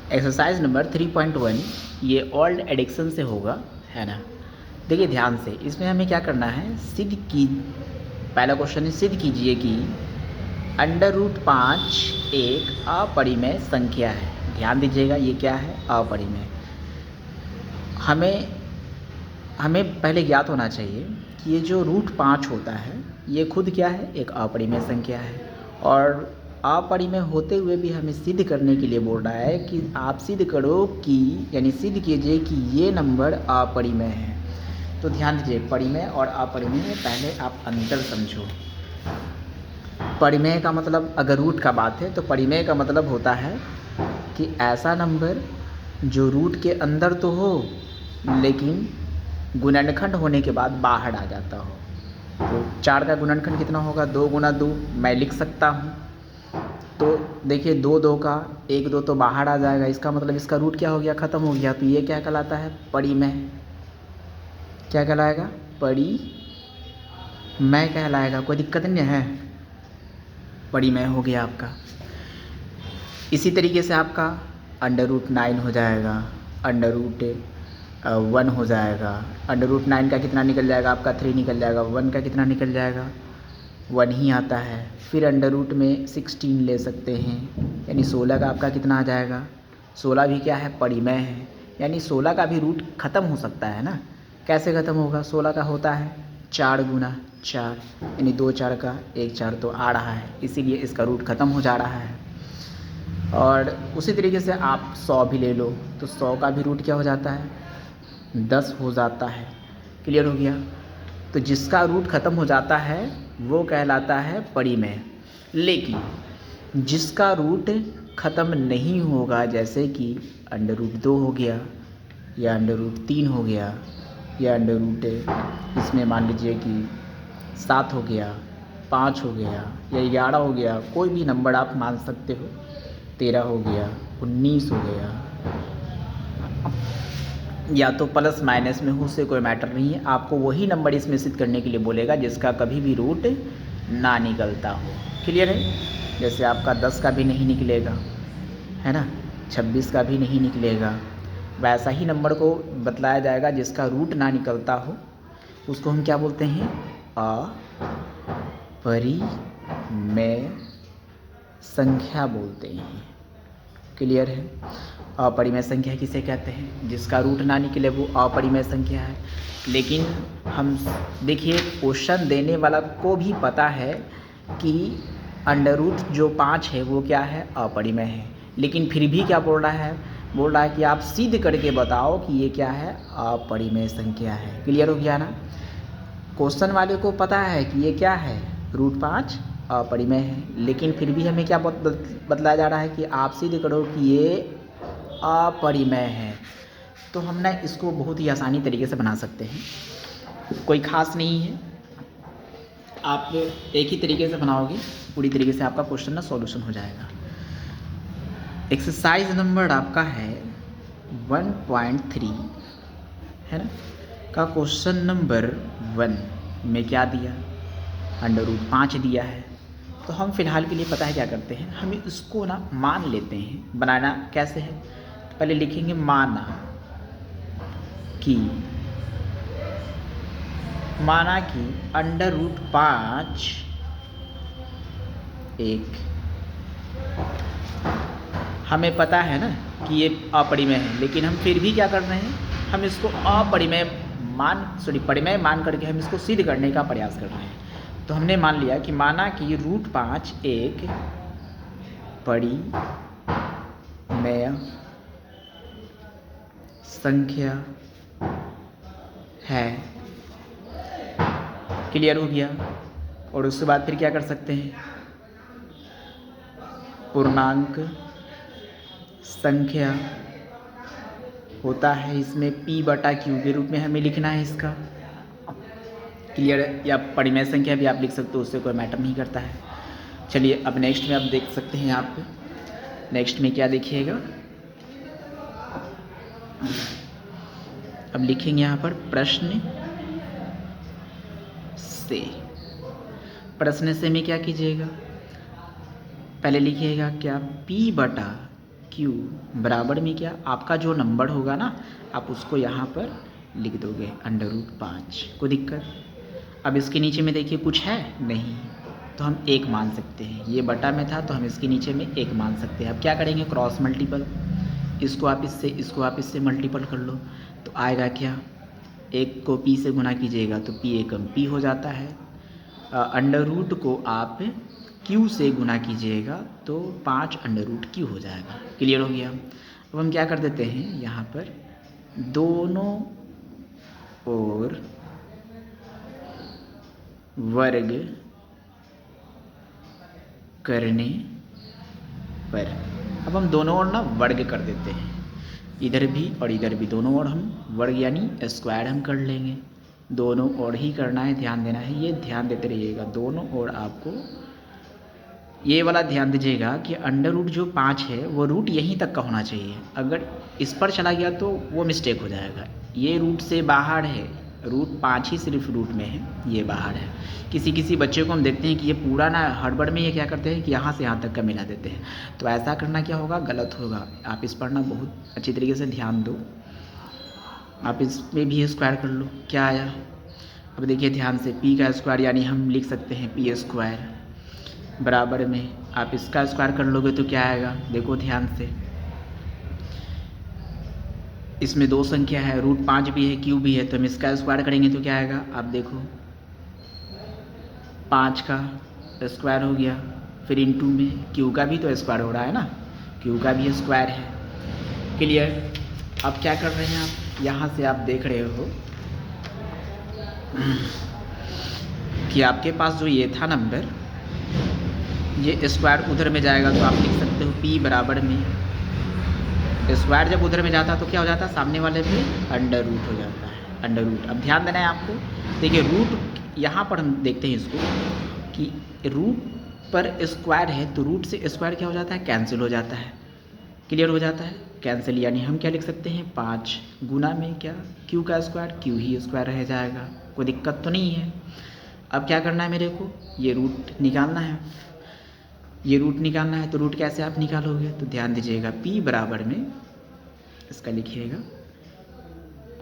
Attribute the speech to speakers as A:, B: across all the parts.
A: Exercise number 3.1 ये old addiction से होगा, है ना। देखिए ध्यान से, इसमें हमें क्या करना है, सिद्ध की पहला क्वेश्चन है, सिद्ध कीजिए कि √5 एक अपरिमेय संख्या है। ध्यान दीजिएगा, ये क्या है, अपरिमेय। हमें पहले ज्ञात होना चाहिए कि ये जो √5 होता है ये खुद क्या है, एक अपरिमेय संख्या है। और अपरिमेय होते हुए भी हमें सिद्ध करने के लिए बोल रहा है कि आप सिद्ध करो कि, यानी सिद्ध कीजिए कि ये नंबर अपरिमेय है। तो ध्यान दीजिए, परिमेय और अपरिमेय में पहले आप अंतर समझो। परिमेय का मतलब, अगर रूट का बात है तो परिमेय का मतलब होता है कि ऐसा नंबर जो रूट के अंदर तो हो लेकिन गुणनखंड होने के बाद बाहर आ जाता हो। तो 4 का गुणनखंड कितना होगा, 2 × 2 मैं लिख सकता हूँ। तो देखिए 2 2 का 1 2 तो बाहर आ जाएगा, इसका मतलब इसका रूट क्या हो गया, ख़त्म हो गया। तो ये क्या कहलाता है, परिमेय। क्या कहलाएगा, परिमेय कहलाएगा। कोई दिक्कत नहीं है, परिमेय हो गया आपका। इसी तरीके से आपका √9 हो जाएगा, √1 हो जाएगा। √9 का कितना निकल जाएगा आपका, 3 निकल जाएगा। 1 का कितना निकल जाएगा, 1 ही आता है। फिर अंडर में 16 ले सकते हैं, यानी 16 का आपका कितना आ जाएगा, 16 भी क्या है, परिमेय है। यानी 16 का भी रूट ख़त्म हो सकता है ना। कैसे ख़त्म होगा, 16 का होता है 4 × 4, यानी 2 4 का 1 4 तो आ रहा है, इसीलिए इसका रूट ख़त्म हो जा रहा है। और उसी तरीके से आप 100 भी ले लो, तो 100 का भी रूट क्या हो जाता है, 10 हो जाता है। क्लियर हो गया। तो जिसका रूट ख़त्म हो जाता है वो कहलाता है परिमेय। लेकिन जिसका रूट ख़त्म नहीं होगा, जैसे कि √2 हो गया, या √3 हो गया, या इसमें मान लीजिए कि 7 हो गया, 5 हो गया, या 11 हो गया, कोई भी नंबर आप मान सकते हो, 13 हो गया, 19 हो गया, या तो प्लस माइनस में हो, उससे कोई मैटर नहीं है। आपको वही नंबर इसमें सिद्ध करने के लिए बोलेगा जिसका कभी भी रूट ना निकलता हो। क्लियर है। जैसे आपका 10 का भी नहीं निकलेगा, है ना, 26 का भी नहीं निकलेगा। वैसा ही नंबर को बतलाया जाएगा जिसका रूट ना निकलता हो, उसको हम क्या बोलते हैं, अपरिमेय संख्या बोलते हैं। क्लियर है। अपरिमेय संख्या किसे कहते हैं, जिसका रूट ना निकले वो अपरिमेय संख्या है। लेकिन हम देखिए, क्वेश्चन देने वाला को भी पता है कि √ 5 है वो क्या है, अपरिमेय है। लेकिन फिर भी क्या बोल रहा है कि आप सिद्ध करके बताओ कि ये क्या है, अपरिमेय संख्या है। क्लियर हो गया ना। क्वेश्चन वाले को पता है कि ये क्या है, √5 अपरिमेय है, लेकिन फिर भी हमें क्या बतलाया जा रहा है कि आप सिद्ध करो कि ये अपरिमेय है। तो हम ना इसको बहुत ही आसानी तरीके से बना सकते हैं, कोई ख़ास नहीं है। आप एक ही तरीके से बनाओगे, पूरी तरीके से आपका क्वेश्चन ना सॉल्यूशन हो जाएगा। एक्सरसाइज नंबर आपका है 1.3, है ना, का क्वेश्चन नंबर 1 में क्या दिया, √5 दिया है। तो हम फिलहाल के लिए पता है क्या करते हैं, हम इसको ना मान लेते हैं। बनाना कैसे है, तो पहले लिखेंगे माना कि √5 एक, हमें पता है ना कि ये अपरिमेय है, लेकिन हम फिर भी क्या कर रहे हैं, हम इसको परिमेय मान करके हम इसको सिद्ध करने का प्रयास कर रहे हैं। तो हमने मान लिया कि माना कि √5 एक परिमेय संख्या है। क्लियर हो गया। और उसके बाद फिर क्या कर सकते हैं, पूर्णांक संख्या होता है, इसमें P/Q के रूप में हमें लिखना है इसका। क्लियर है। या परिमेय संख्या भी आप लिख सकते हो, उससे कोई मैटर नहीं करता है। चलिए अब नेक्स्ट में आप देख सकते हैं, आप नेक्स्ट में क्या देखिएगा, अब लिखेंगे यहाँ पर प्रश्न से में क्या कीजिएगा, पहले लिखिएगा क्या, P/Q क्यू बराबर में क्या, आपका जो नंबर होगा ना आप उसको यहाँ पर लिख दोगे √5। कोई दिक्कत? अब इसके नीचे में देखिए कुछ है नहीं, तो हम 1 मान सकते हैं। ये बटा में था तो हम इसके नीचे में 1 मान सकते हैं। अब क्या करेंगे, क्रॉस मल्टीपल, इसको आप इससे मल्टीपल कर लो तो आएगा क्या, 1 को p से गुना कीजिएगा तो p एकम p हो जाता है। अंडर रूट को आप q से गुना कीजिएगा तो 5√q हो जाएगा। क्लियर हो गया? अब हम क्या कर देते हैं, यहाँ पर दोनों ओर वर्ग करने पर, अब हम दोनों ओर ना वर्ग कर देते हैं, इधर भी और इधर भी, दोनों ओर हम वर्ग यानी स्क्वायर हम कर लेंगे। दोनों ओर ही करना है, ध्यान देना है, ये ध्यान देते रहिएगा। दोनों ओर आपको ये वाला ध्यान दीजिएगा कि अंडर रूट जो 5 है वो रूट यहीं तक का होना चाहिए। अगर इस पर चला गया तो वो मिस्टेक हो जाएगा। ये रूट से बाहर है, रूट 5 ही सिर्फ रूट में है, ये बाहर है। किसी बच्चे को हम देखते हैं कि ये पूरा ना हड़बड़ में ये क्या करते हैं कि यहाँ से यहाँ तक का मिला देते हैं, तो ऐसा करना क्या होगा, गलत होगा। आप इस पर ना बहुत अच्छी तरीके से ध्यान दो। आप इसमें भी स्क्वायर कर लो, क्या आया, अब देखिए ध्यान से, p का स्क्वायर यानी हम लिख सकते हैं p² बराबर में आप इसका स्क्वायर कर लोगे तो क्या आएगा, देखो ध्यान से, इसमें 2 संख्या है, √5 भी है, q भी है, तो हम इसका स्क्वायर करेंगे तो क्या आएगा, आप देखो 5 का स्क्वायर हो गया, फिर इनटू में q का भी तो स्क्वायर हो रहा है ना, q का भी स्क्वायर है। क्लियर? अब क्या कर रहे हैं आप, यहाँ से आप देख रहे हो कि आपके पास जो ये था नंबर, ये स्क्वायर उधर में जाएगा तो आप लिख सकते हो p बराबर में, स्क्वायर जब उधर में जाता है तो क्या हो जाता है, सामने वाले पे अंडर रूट हो जाता है, अंडर रूट। अब ध्यान देना है आपको, देखिए रूट यहाँ पर हम देखते हैं इसको कि रूट पर स्क्वायर है तो रूट से स्क्वायर क्या हो जाता है, कैंसिल हो जाता है। क्लियर हो जाता है, कैंसिल, यानी हम क्या लिख सकते हैं, 5 गुना में क्या, q का स्क्वायर, q ही स्क्वायर रह जाएगा। कोई दिक्कत तो नहीं है। अब क्या करना है मेरे को, ये रूट निकालना है, ये रूट निकालना है, तो रूट कैसे आप निकालोगे, तो ध्यान दीजिएगा, p बराबर में इसका लिखिएगा,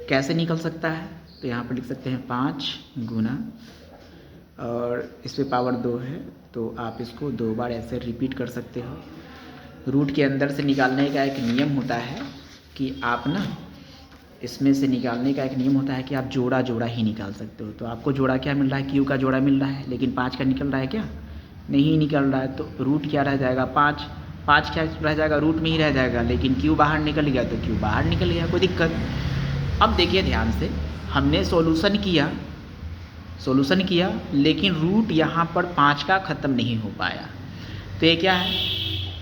A: कैसे निकल सकता है, तो यहाँ पर लिख सकते हैं 5 गुना, और इस पे पावर 2 है तो आप इसको 2 बार ऐसे रिपीट कर सकते हो। रूट के अंदर से निकालने का एक नियम होता है कि आप ना, इसमें से निकालने का एक नियम होता है कि आप जोड़ा जोड़ा ही निकाल सकते हो। तो आपको जोड़ा क्या मिल रहा है, q का जोड़ा मिल रहा है, लेकिन 5 का निकल रहा है क्या, नहीं निकल रहा है, तो रूट क्या रह जाएगा, 5 क्या रह जाएगा, रूट में ही रह जाएगा, लेकिन q बाहर निकल गया तो q बाहर निकल गया, कोई दिक्कत। अब देखिए ध्यान से, हमने सॉल्यूशन किया लेकिन रूट यहाँ पर 5 का ख़त्म नहीं हो पाया, तो ये क्या है,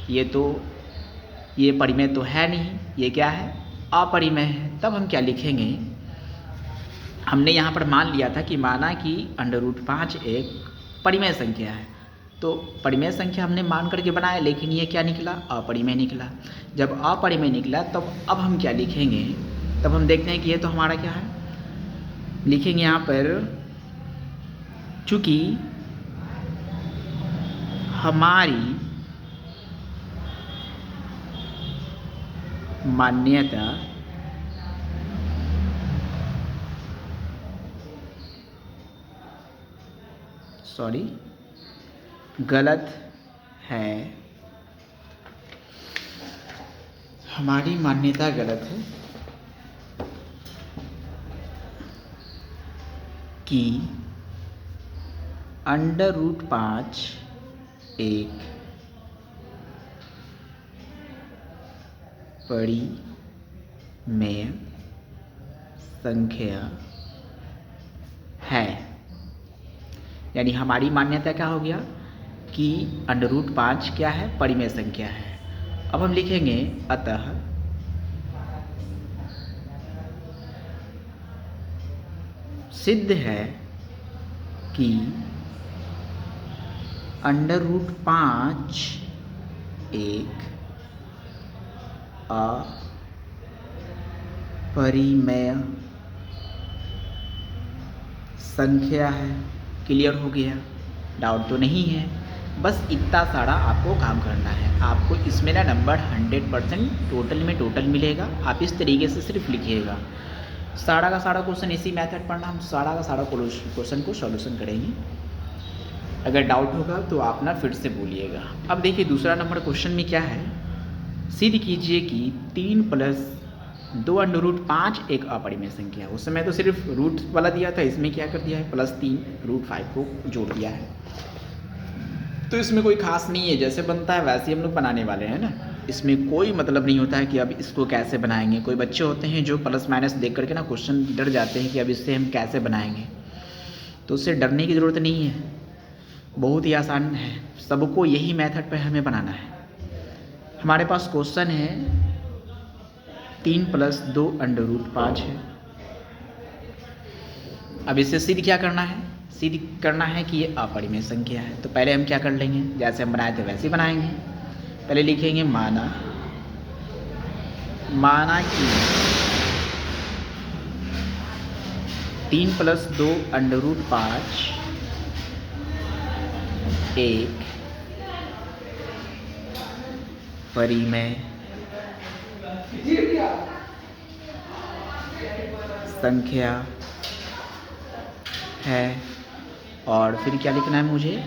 A: ये परिमेय तो है नहीं, ये क्या है, अपरिमेय है। तब हम क्या लिखेंगे, हमने यहाँ पर मान लिया था कि माना कि √5 एक परिमेय संख्या है, तो परिमेय संख्या हमने मान करके बनाया, लेकिन ये क्या निकला, अपरिमेय निकला। जब अपरिमेय निकला तब अब हम क्या लिखेंगे, तब हम देखते हैं कि ये तो हमारा क्या है, लिखेंगे यहाँ पर, चूँकि हमारी मान्यता गलत है, हमारी मान्यता गलत है कि √5 एक परिमेय संख्या है। यानी हमारी मान्यता क्या हो गया कि √5 क्या है, परिमेय संख्या है। अब हम लिखेंगे, अतः सिद्ध है कि √5 एक अपरिमेय संख्या है। क्लियर हो गया, डाउट तो नहीं है। बस इतना सारा आपको काम करना है। आपको इसमें ना नंबर 100% टोटल मिलेगा। आप इस तरीके से सिर्फ लिखिएगा। सारा का सारा क्वेश्चन इसी मेथड पर ना हम सारा का सारा क्वेश्चन को सॉल्यूशन करेंगे। अगर डाउट होगा तो आप ना फिर से बोलिएगा। अब देखिए दूसरा नंबर क्वेश्चन में क्या है, सिद्ध कीजिए कि 3 + 2√5 एक अपरिमेय संख्या है। उस समय तो सिर्फ रूट वाला दिया था, इसमें क्या कर दिया है +3 √5 को जोड़ दिया है। तो इसमें कोई खास नहीं है, जैसे बनता है वैसे ही हम लोग बनाने वाले हैं ना। इसमें कोई मतलब नहीं होता है कि अब इसको कैसे बनाएंगे। कोई बच्चे होते हैं जो प्लस माइनस देख करके ना क्वेश्चन डर जाते हैं कि अब इससे हम कैसे बनाएंगे, तो उससे डरने की ज़रूरत नहीं है, बहुत ही आसान है। सबको यही मेथड पर हमें बनाना है। हमारे पास क्वेश्चन है 3 + 2√5 है। अब इसे सिद्ध क्या करना है, सिद्ध करना है कि ये अपरिमेय संख्या है। तो पहले हम क्या कर लेंगे, जैसे हम बनाए थे वैसे ही बनाएंगे। पहले लिखेंगे माना कि 3 + 2√5 एक परिमेय संख्या है। और फिर क्या लिखना है मुझे,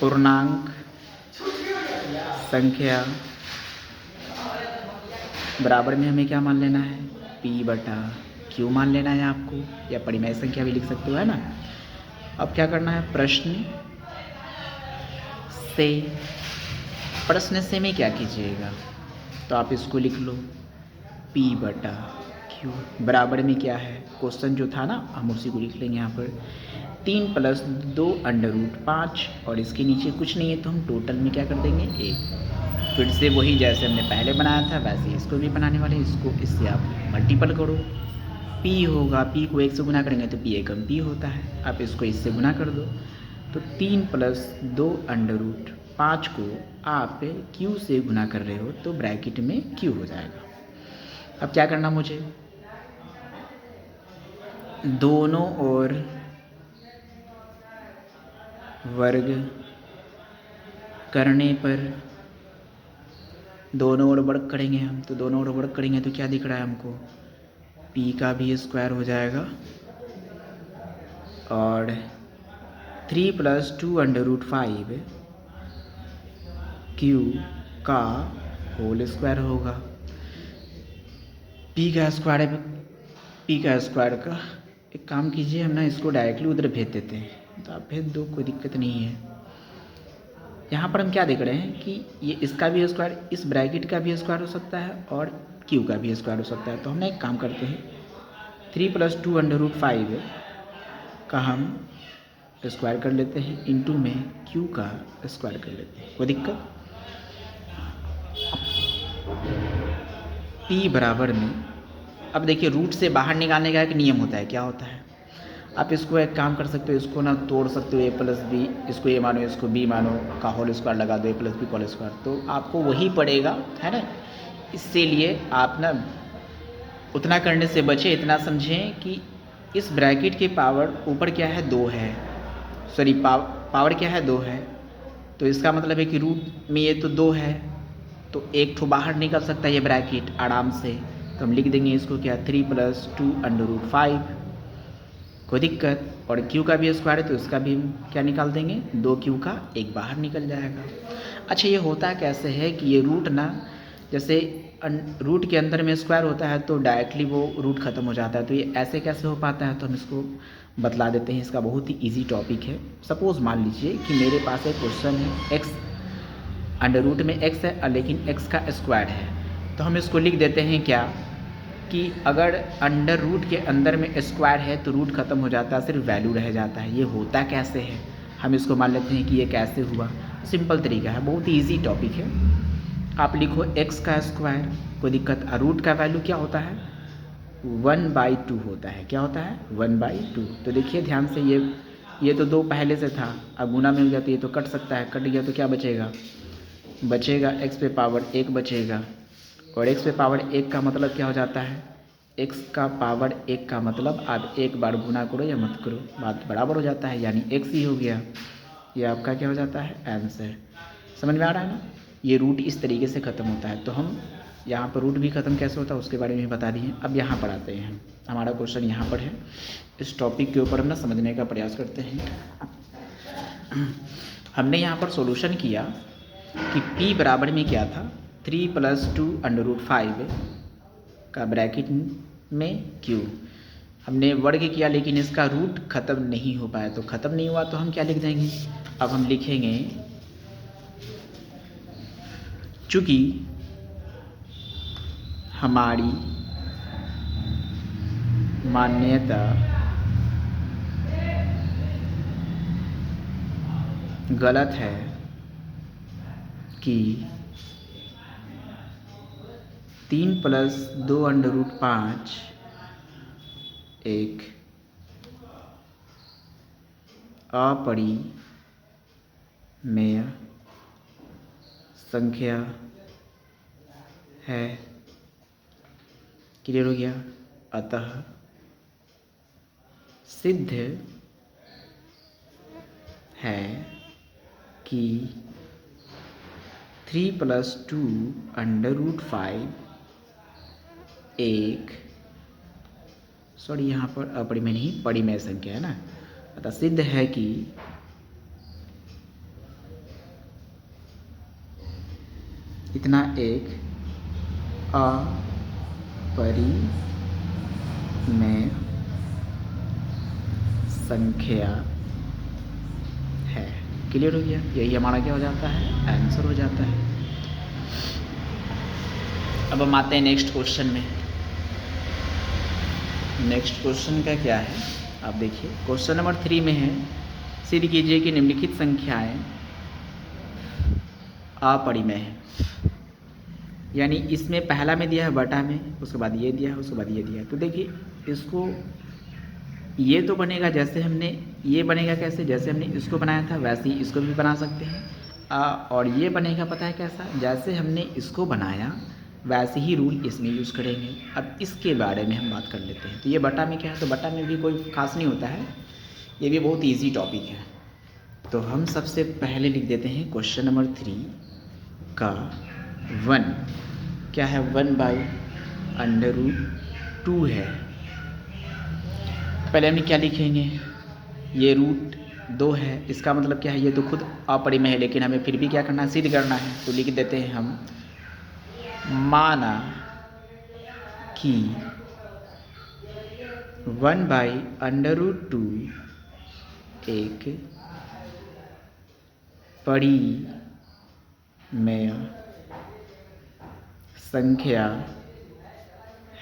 A: पूर्णांक संख्या बराबर में हमें क्या मान लेना है, P/Q मान लेना है आपको, या परिमेय संख्या भी लिख सकते हो, है ना। अब क्या करना है, प्रश्न से में क्या कीजिएगा, तो आप इसको लिख लो P/Q बराबर में क्या है, क्वेश्चन जो था ना हम उसी को लिख लेंगे यहाँ पर 3 + 2√5 और इसके नीचे कुछ नहीं है तो हम टोटल में क्या कर देंगे 1। फिर से वही जैसे हमने पहले बनाया था वैसे इसको भी बनाने वाले हैं। इसको इससे आप मल्टीपल करो, P होगा, P को 1 से गुना करेंगे तो P एकम P होता है। आप इसको इससे गुना कर दो तो 3 + 2√5 को आप Q से गुना कर रहे हो तो ब्रैकेट में Q हो जाएगा। अब क्या करना मुझे, दोनों ओर वर्ग करने पर, दोनों ओर वर्ग करेंगे हम, तो दोनों ओर वर्ग करेंगे तो क्या दिख रहा है हमको, P का भी स्क्वायर हो जाएगा और 3 + 2√5 Q का होल स्क्वायर होगा। P का स्क्वायर है, P का स्क्वायर का एक काम कीजिए, हम ना इसको डायरेक्टली उधर भेज देते हैं, तो आप भेज दो, कोई दिक्कत नहीं है। यहाँ पर हम क्या देख रहे हैं कि ये इसका भी स्क्वायर, इस ब्रैकेट का भी स्क्वायर हो सकता है और Q का भी स्क्वायर हो सकता है। तो हम एक काम करते हैं 3 + 2√5 का हम स्क्वायर कर लेते हैं, इंटू में Q का स्क्वायर कर लेते हैं, कोई दिक्कत। P बराबर में, अब देखिए रूट से बाहर निकालने का एक नियम होता है, क्या होता है, आप इसको एक काम कर सकते हो, इसको ना तोड़ सकते हो, A + B, इसको A मानो इसको B मानो का होल स्क्वायर लगा दो, A + B होल स्क्वायर, तो आपको वही पड़ेगा, है ना। इससे लिए आप ना उतना करने से बचे, इतना समझें कि इस ब्रैकेट के पावर ऊपर क्या है 2 है, सॉरी पावर क्या है 2 है, तो इसका मतलब है कि रूट में ये तो 2 है, तो एक ठो बाहर निकल सकता है ये ब्रैकेट आराम से, तो हम लिख देंगे इसको क्या 3 + 2√5, कोई दिक्कत। और Q का भी स्क्वायर है तो इसका भी क्या निकाल देंगे, 2Q का एक बाहर निकल जाएगा। अच्छा ये होता कैसे है कि ये रूट ना, जैसे रूट के अंदर में स्क्वायर होता है तो डायरेक्टली वो रूट ख़त्म हो जाता है, तो ये ऐसे कैसे हो पाता है, तो हम इसको बतला देते हैं। इसका बहुत ही ईजी टॉपिक है। सपोज़ मान लीजिए कि मेरे पास एक क्वेश्चन है, x अंडर रूट में x है लेकिन x का स्क्वायर है, तो हम इसको लिख देते हैं क्या कि अगर अंडर रूट के अंदर में स्क्वायर है तो रूट ख़त्म हो जाता है, सिर्फ वैल्यू रह जाता है। ये होता कैसे है, हम इसको मान लेते हैं कि ये कैसे हुआ। सिंपल तरीका है, बहुत ही ईजी टॉपिक है। आप लिखो x का स्क्वायर, कोई दिक्कत, रूट का वैल्यू क्या होता है 1/2 होता है, क्या होता है 1/2। तो देखिए ध्यान से, ये तो 2 पहले से था, अब गुना में हो गया तो ये तो कट सकता है, कट गया तो क्या बचेगा x पे पावर 1 बचेगा, और x पे पावर 1 का मतलब क्या हो जाता है, x का पावर 1 का मतलब आप एक बार गुना करो या मत करो बात बराबर हो जाता है, यानी x ही हो गया। ये आपका क्या हो जाता है, आंसर। समझ में आ रहा है ना। ये रूट इस तरीके से ख़त्म होता है। तो हम यहाँ पर रूट भी ख़त्म कैसे होता है उसके बारे में बता दिए। अब यहाँ पर आते हैं हम, हमारा क्वेश्चन यहाँ पर है। इस टॉपिक के ऊपर हम ना समझने का प्रयास करते हैं। हमने यहाँ पर सॉल्यूशन किया कि p बराबर में क्या था, 3 + 2 √5 का ब्रैकेट में q। हमने वर्ग किया लेकिन इसका रूट ख़त्म नहीं हो पाया, तो ख़त्म नहीं हुआ तो हम क्या लिख देंगे। अब हम लिखेंगे चूँकि हमारी मान्यता गलत है कि 3 + 2 √5 एक अपरिमेय संख्या है। क्लियर हो गया। अतः सिद्ध है कि 3 + 2 √5 एक यहाँ पर अपरिमेय नहीं परिमेय संख्या है ना। अतः सिद्ध है कि इतना एक अपरिमेय संख्या है। क्लियर हो गया। यही हमारा क्या हो जाता है, आंसर हो जाता है। अब हम आते हैं नेक्स्ट क्वेश्चन में। नेक्स्ट क्वेश्चन का क्या है, आप देखिए क्वेश्चन नंबर 3 में है, सिद्ध कीजिए कि निम्नलिखित संख्याएं अपरिमेय है। यानी इसमें पहला में दिया है बटा में, उसके बाद ये दिया है, उसके बाद ये दिया है। तो देखिए इसको ये तो बनेगा जैसे हमने, ये बनेगा कैसे, जैसे हमने इसको बनाया था वैसे ही इसको भी बना सकते हैं। और ये बनेगा पता है कैसा, जैसे हमने इसको बनाया वैसे ही रूल इसमें यूज़ करेंगे। अब इसके बारे में हम बात कर लेते हैं। तो ये बटा में क्या है, तो बटा में भी कोई खास नहीं होता है, ये भी बहुत ईजी टॉपिक है। तो हम सबसे पहले लिख देते हैं क्वेश्चन नंबर 3 का 1 क्या है, 1/√2 है। पहले हम क्या लिखेंगे, ये √2 है, इसका मतलब क्या है, ये तो खुद अपरिमेय है लेकिन हमें फिर भी क्या करना है, सिद्ध करना है। तो लिख देते हैं हम, माना कि 1/√2 एक परिमेय संख्या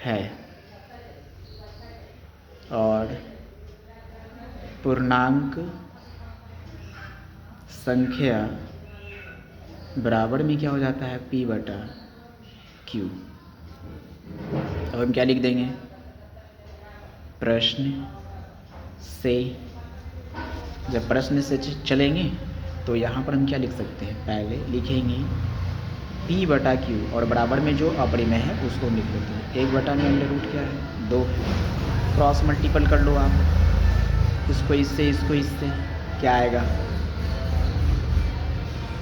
A: है और पूर्णांक संख्या बराबर में क्या हो जाता है, p/q। अब हम क्या लिख देंगे, प्रश्न से, जब प्रश्न से चलेंगे तो यहाँ पर हम क्या लिख सकते हैं, पहले लिखेंगे p/q और बराबर में जो अपरिमेय है उसको हम लिख लेते हैं। 1 में अंडर रूट क्या है, 2 है। क्रॉस मल्टीपल कर लो आप, इसको इससे क्या आएगा,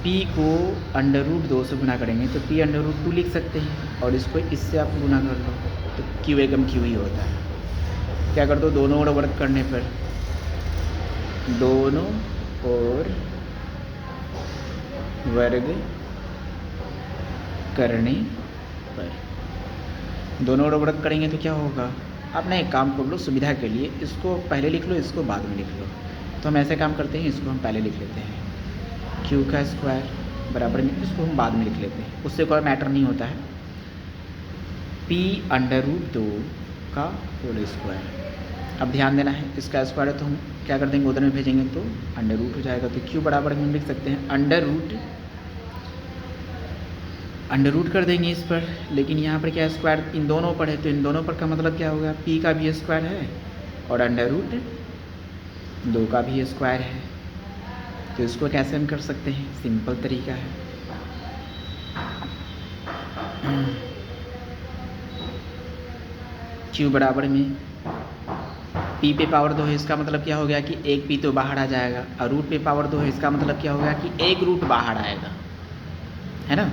A: p को √2 से गुना करेंगे तो p/√2 लिख सकते हैं और इसको इससे आप गुना कर लो तो q एकम q ही होता है। क्या कर दो, दोनों ओर वर्ग करने पर, दोनों ओर वर्ग करने पर, दोनों ओर वर्ग करेंगे तो क्या होगा। आप ना एक काम कर लो सुविधा के लिए, इसको पहले लिख लो, इसको बाद में लिख लो। तो हम ऐसे काम करते हैं, इसको हम पहले लिख लेते हैं q का स्क्वायर बराबर में, इसको हम बाद में लिख लेते हैं, उससे कोई मैटर नहीं होता है, p/√2 का होल स्क्वायर। अब ध्यान देना है, इसका स्क्वायर है तो हम क्या कर देंगे, उधर में भेजेंगे तो अंडर रूट हो जाएगा। तो q बराबर में हम लिख सकते हैं अंडर रूट कर देंगे इस पर, लेकिन यहाँ पर क्या स्क्वायर इन दोनों पर है तो इन दोनों पर का मतलब क्या होगा, p का भी स्क्वायर है और अंडर रूट 2 का भी स्क्वायर है। तो इसको कैसे हम कर सकते हैं, सिंपल तरीका है, q बराबर में पी पे पावर 2 है, इसका मतलब क्या हो गया कि एक पी तो बाहर आ जाएगा, और रूट पे पावर 2 है, इसका मतलब क्या हो गया कि एक रूट बाहर आएगा, है ना,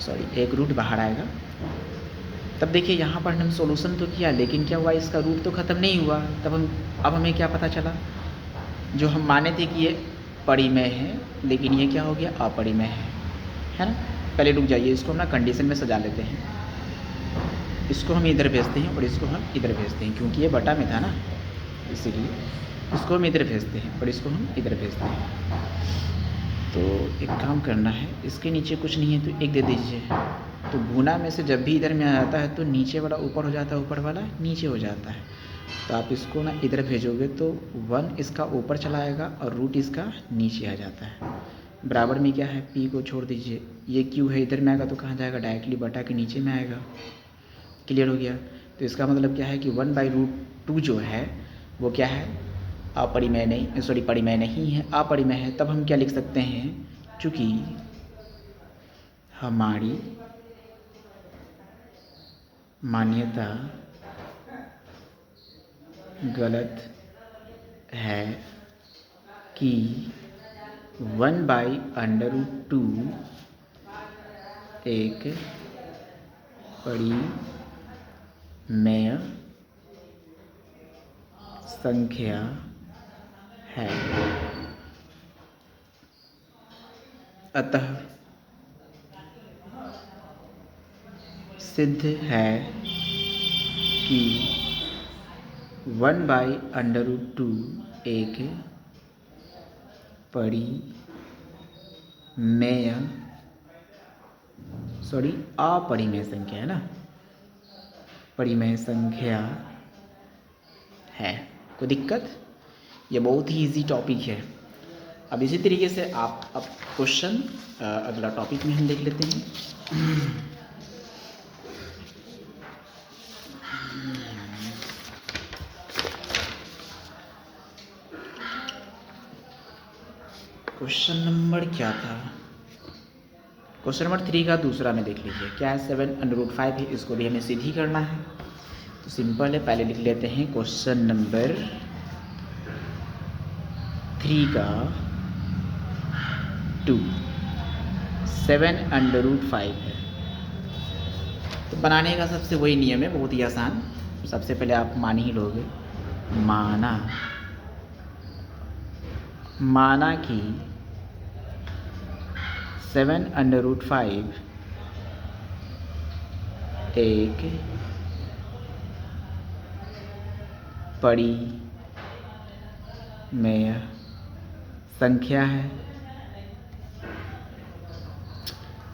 A: सॉरी एक रूट बाहर आएगा। तब देखिए यहाँ पर हमने सॉल्यूशन तो किया, लेकिन क्या हुआ, इसका रूट तो ख़त्म नहीं हुआ। अब हमें क्या पता चला, जो हम माने थे कि ये परिमेय है, लेकिन ये क्या हो गया, अपरिमेय है ना। पहले रुक जाइए, इसको हम ना कंडीशन में सजा लेते हैं। इसको हम इधर भेजते हैं और इसको हम इधर भेजते हैं, क्योंकि ये बटा में था ना, इसीलिए इसको हम इधर भेजते हैं और इसको हम इधर भेजते हैं। तो एक काम करना है, इसके नीचे कुछ नहीं है तो एक दे दीजिए। तो गुना में से जब भी इधर में आ जाता है तो नीचे वाला ऊपर हो जाता है, ऊपर वाला नीचे हो जाता है। तो आप इसको ना इधर भेजोगे तो 1 इसका ऊपर चला आएगा और रूट इसका नीचे आ जाता है। बराबर में क्या है, p को छोड़ दीजिए, ये q है, इधर में आएगा तो कहाँ जाएगा, डायरेक्टली बटा के नीचे में आएगा। क्लियर हो गया। तो इसका मतलब क्या है कि 1/√2 जो है वो क्या है, अपरिमेय नहीं, सॉरी परिमेय नहीं है, अपरिमेय है। तब हम क्या लिख सकते हैं, चूँकि हमारी मान्यता गलत है कि 1/√2 एक परिमेय संख्या है। अतः सिद्ध है कि 1/√2 एक अपरिमेय संख्या है ना, परिमेय संख्या है। कोई दिक्कत, ये बहुत ही इजी टॉपिक है। अब इसी तरीके से आप अब क्वेश्चन अगला टॉपिक में हम देख लेते हैं। क्वेश्चन नंबर क्या था, क्वेश्चन नंबर 3 का दूसरा में देख लीजिए। क्या है, 7√5 है, इसको भी हमें सीधी करना है। तो सिंपल है, पहले लिख लेते हैं क्वेश्चन नंबर 3 का 2, 7√5 है। तो बनाने का सबसे वही नियम है, बहुत ही आसान। सबसे पहले आप मान ही लोगे, माना कि 7√5 एक परिमेय संख्या है।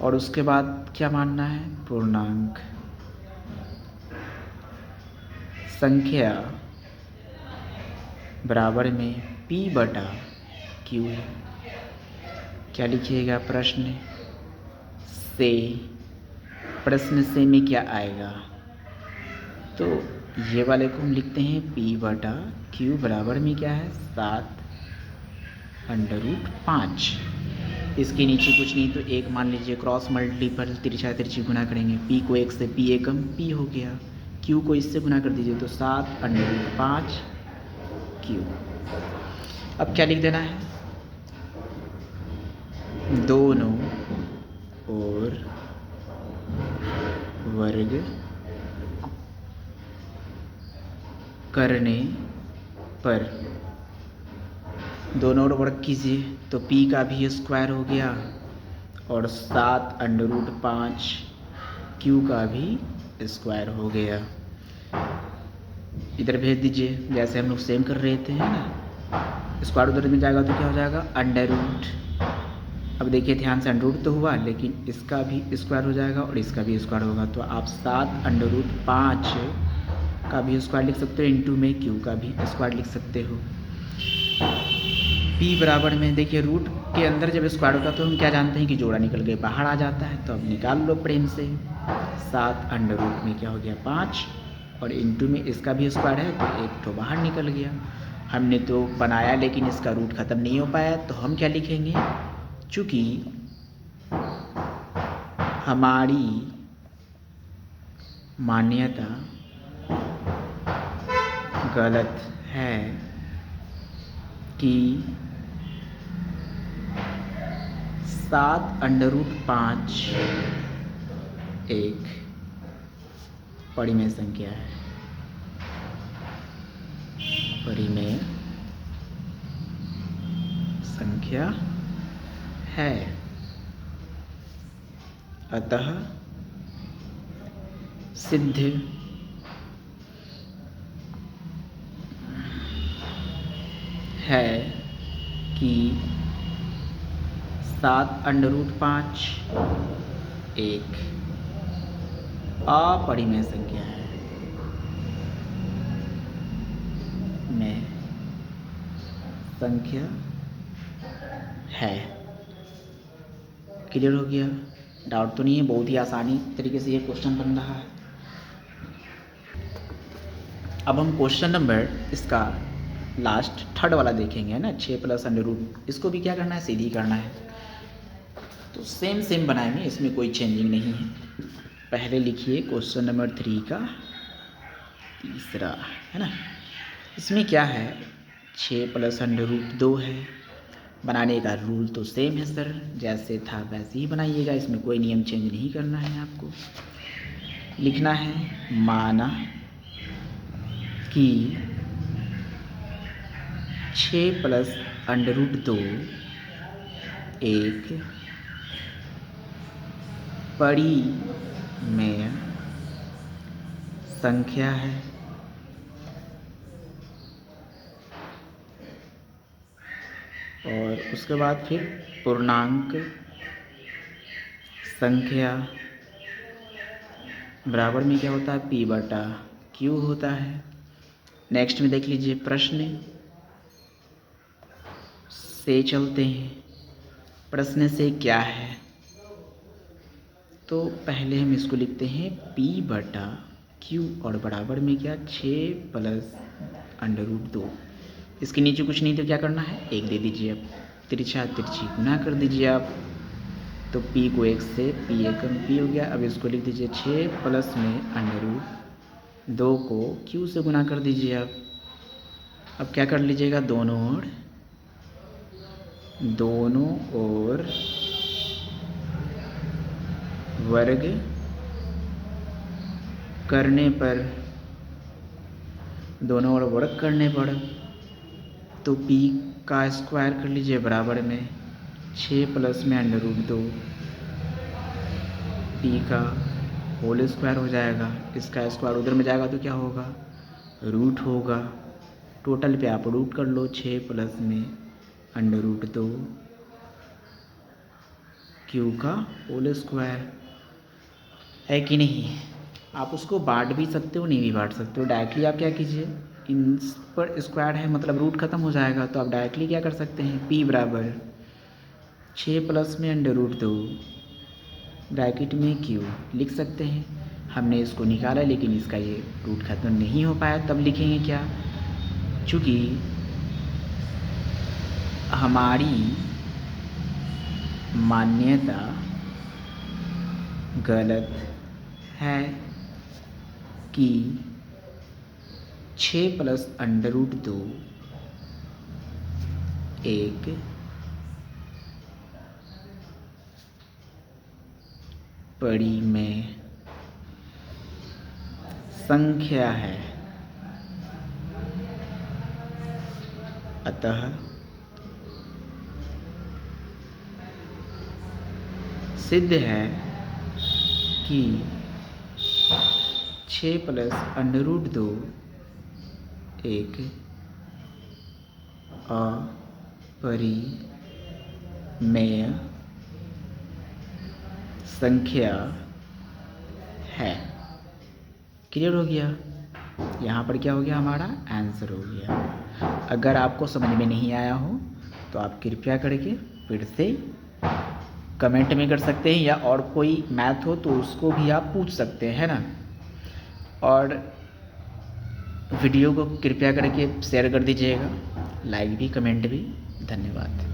A: और उसके बाद क्या मानना है, पूर्णांक संख्या बराबर में p/q है। क्या लिखिएगा, प्रश्न से में क्या आएगा, तो ये वाले को हम लिखते हैं p/q बराबर में क्या है, 7√5। इसके नीचे कुछ नहीं तो एक मान लीजिए, क्रॉस मल्टीपल तिरछा तिरछी गुना करेंगे, p को 1 से p एकम p हो गया, q को इससे गुना कर दीजिए तो 7√5q। अब क्या लिख देना है, दोनों और वर्ग करने पर, दोनों और वर्ग कीजिए तो p का भी स्क्वायर हो गया और 7√5q का भी स्क्वायर हो गया। इधर भेज दीजिए, जैसे हम लोग सेम कर रहे थे, है ना। स्क्वायर उधर में जाएगा तो क्या हो जाएगा, अंडर-रूट। अब देखिए ध्यान से, अंडर-रूट तो हुआ, लेकिन इसका भी स्क्वायर हो जाएगा और इसका भी स्क्वायर होगा। तो आप 7√5 का भी स्क्वायर लिख सकते हो, इंटू में q का भी स्क्वायर लिख सकते हो। p बराबर में देखिए, रूट के अंदर जब स्क्वायर होता है तो हम क्या जानते हैं कि जोड़ा निकल के बाहर आ जाता है। तो अब निकाल लो प्रेम से, 7√रूट में क्या हो गया, 5, और इंटू में इसका भी स्क्वायर है तो एक तो बाहर निकल गया। हमने तो बनाया लेकिन इसका रूट ख़त्म नहीं हो पाया, तो हम क्या लिखेंगे, चूँकि हमारी मान्यता गलत है कि 7√5 एक परिमेय संख्या है। परिमेय संख्या है, अतः सिद्ध है कि 7√5 एक अपरिमेय संख्या है। में संख्या है। क्लियर हो गया? डाउट तो नहीं है? बहुत ही आसानी तरीके से ये क्वेश्चन बन रहा है। अब हम क्वेश्चन नंबर इसका लास्ट थर्ड वाला देखेंगे, है ना, 6 + अंडर रूट। इसको भी क्या करना है, सीधी करना है। तो सेम बनाएंगे, इसमें कोई चेंजिंग नहीं है। पहले लिखिए क्वेश्चन नंबर 3 का तीसरा, है ना। इसमें क्या है, 6 + अंडर रूट 2 है। बनाने का रूल तो सेम है सर, जैसे था वैसे ही बनाइएगा, इसमें कोई नियम चेंज नहीं करना है आपको। लिखना है माना कि 6 + अंडर रूट 2 एक परिमेय संख्या है। और उसके बाद फिर पूर्णांक संख्या बराबर में क्या होता है, p/q होता है। नेक्स्ट में देख लीजिए, प्रश्न से चलते हैं। प्रश्न से क्या है, तो पहले हम इसको लिखते हैं p/q और बराबर में क्या, 6 + अंडर रूट 2। इसके नीचे कुछ नहीं तो क्या करना है, एक दे दीजिए आप, तिरछा तिरछी गुना कर दीजिए आप, तो p को 1 से p एकम p हो गया। अब इसको लिख दीजिए 6 प्लस में अंडर रूट 2 को q से गुना कर दीजिए आप। अब क्या कर लीजिएगा, दोनों ओर वर्ग करने पर, तो p का स्क्वायर कर लीजिए बराबर में 6 प्लस में अंडर रूट 2, p का होल स्क्वायर हो जाएगा। इसका स्क्वायर उधर में जाएगा तो क्या होगा, रूट होगा। टोटल पे आप रूट कर लो, 6 प्लस में अंडर रूट 2 q का होल स्क्वायर, है कि नहीं। आप उसको बांट भी सकते हो, नहीं भी बांट सकते हो। डायरेक्टली आप क्या कीजिए, इन पर स्क्वायर है मतलब रूट खत्म हो जाएगा, तो आप डायरेक्टली क्या कर सकते हैं, p बराबर 6 प्लस में अंडर रूट 2 ब्रैकेट में q लिख सकते हैं। हमने इसको निकाला, लेकिन इसका ये रूट खत्म नहीं हो पाया, तब लिखेंगे क्या, चूँकि हमारी मान्यता गलत है कि 6 + अंडर रूट 2 एक परिमेय संख्या है, अतः सिद्ध है कि 6 + अंडर रूट 2 एक अपरिमेय संख्या है। क्लियर हो गया? यहाँ पर क्या हो गया, हमारा आंसर हो गया। अगर आपको समझ में नहीं आया हो तो आप कृपया करके फिर से कमेंट में कर सकते हैं, या और कोई मैथ हो तो उसको भी आप पूछ सकते हैं ना। और वीडियो को कृपया करके शेयर कर दीजिएगा, लाइक भी, कमेंट भी। धन्यवाद।